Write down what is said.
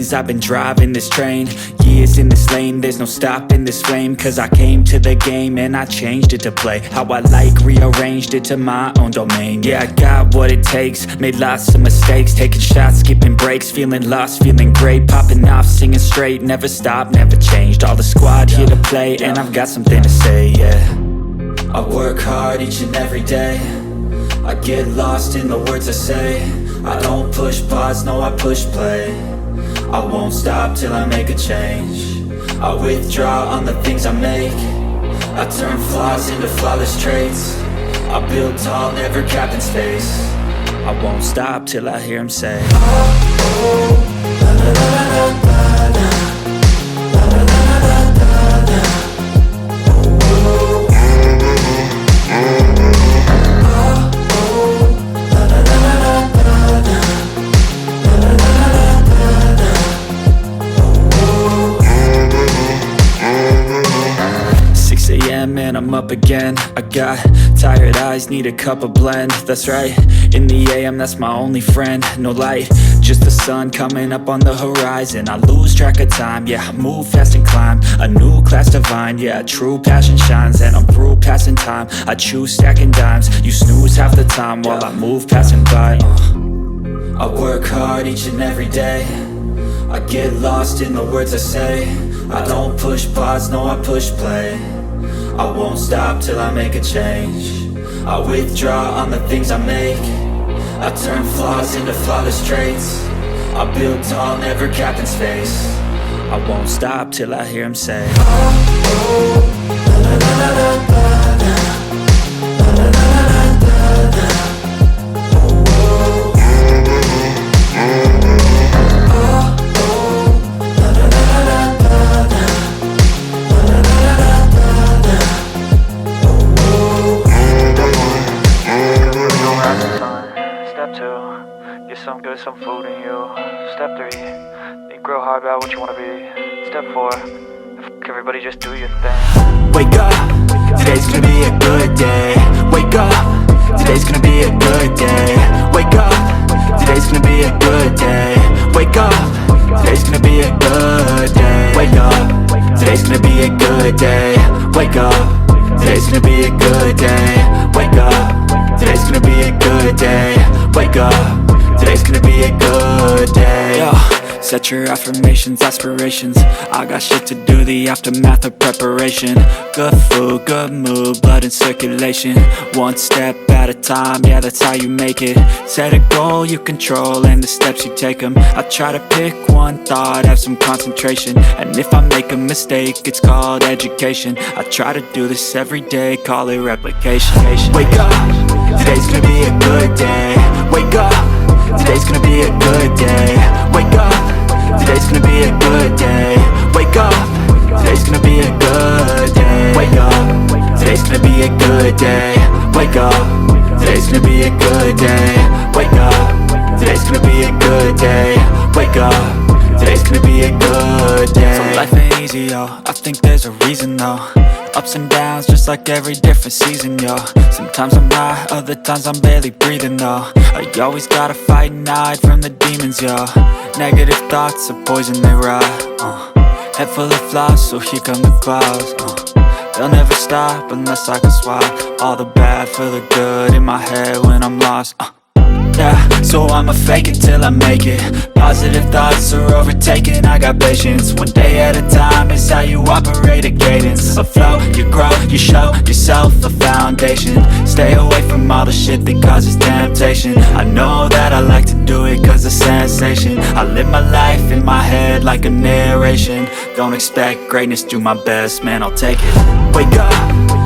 days I've been driving this train, years in this lane, there's no stopping this flame. Cause I came to the game and I changed it to play how I like, rearranged it to my own domain. Yeah, I got what it takes, made lots of mistakes, taking shots, skipping breaks, feeling lost, feeling great, popping off, singing straight, never stopped, never changed. All the squad here to play, and I've got something to say, yeah. I work hard each and every day, I get lost in the words I say. I don't push pause, no I push play. I won't stop till I make a change. I withdraw on the things I make. I turn flaws into flawless traits. I build tall, never capped in space. I won't stop till I hear him say, oh, oh, la la la la la la. And I'm up again. I got tired eyes, need a cup of blend. That's right, in the AM, that's my only friend. No light, just the sun coming up on the horizon. I lose track of time, yeah, I move fast and climb a new class divine, yeah, true passion shines. And I'm through passing time, I choose stacking dimes. You snooze half the time while I move passing by. I work hard each and every day, I get lost in the words I say. I don't push pause, no I push play. I won't stop till I make a change. I withdraw on the things I make. I turn flaws into flawless traits. I build tall, never capped in space. I won't stop till I hear him say, oh, oh, la la la la la la. La la la la la la. Oh, oh. Oh, oh, la la la la la la. La la la la la la. Step 2, get some good, some food in you. Step 3, think real hard about what you wanna be. Step 4, fuck everybody, just do your thing. Wake up, today's gonna be a good day. Wake up, today's gonna be a good day. Wake up, today's gonna be a good day. Wake up, today's gonna be a good day. Wake up, today's gonna be a good day. Wake up, today's gonna be a good day. Wake up, today's gonna be a good day. Wake up, today's gonna be a good day. Yo, set your affirmations, aspirations. I got shit to do, the aftermath of preparation. Good food, good mood, blood in circulation. One step at a time, yeah, that's how you make it. Set a goal you control and the steps you take them. I try to pick one thought, have some concentration. And if I make a mistake, it's called education. I try to do this every day, call it replication. Wake up, today's gonna be a good day. Wake up, today's gonna be a good day. Wake up, today's gonna be a good day. Wake up, today's gonna be a good day. Wake up, today's gonna be a good day. Wake up, today's gonna be a good day. Wake up, today's gonna be a good day. Wake up, today's gonna be a good day. So life ain't easy, yo, I think there's a reason though. Ups and downs, just like every different season, yo. Sometimes I'm high, other times I'm barely breathing, though. I always gotta fight and hide from the demons, yo. Negative thoughts are poison, they rot. Head full of flaws, so here come the clouds. They'll never stop unless I can swap all the bad for the good in my head when I'm lost. Yeah, so I'ma fake it till I make it. Positive thoughts are overtaken, I got patience. One day at a time is how you operate a cadence. A flow, you grow, you show yourself a foundation. Stay away from all the shit that causes temptation. I know that I like to do it cause of sensation. I live my life in my head like a narration. Don't expect greatness, do my best, man, I'll take it. Wake up,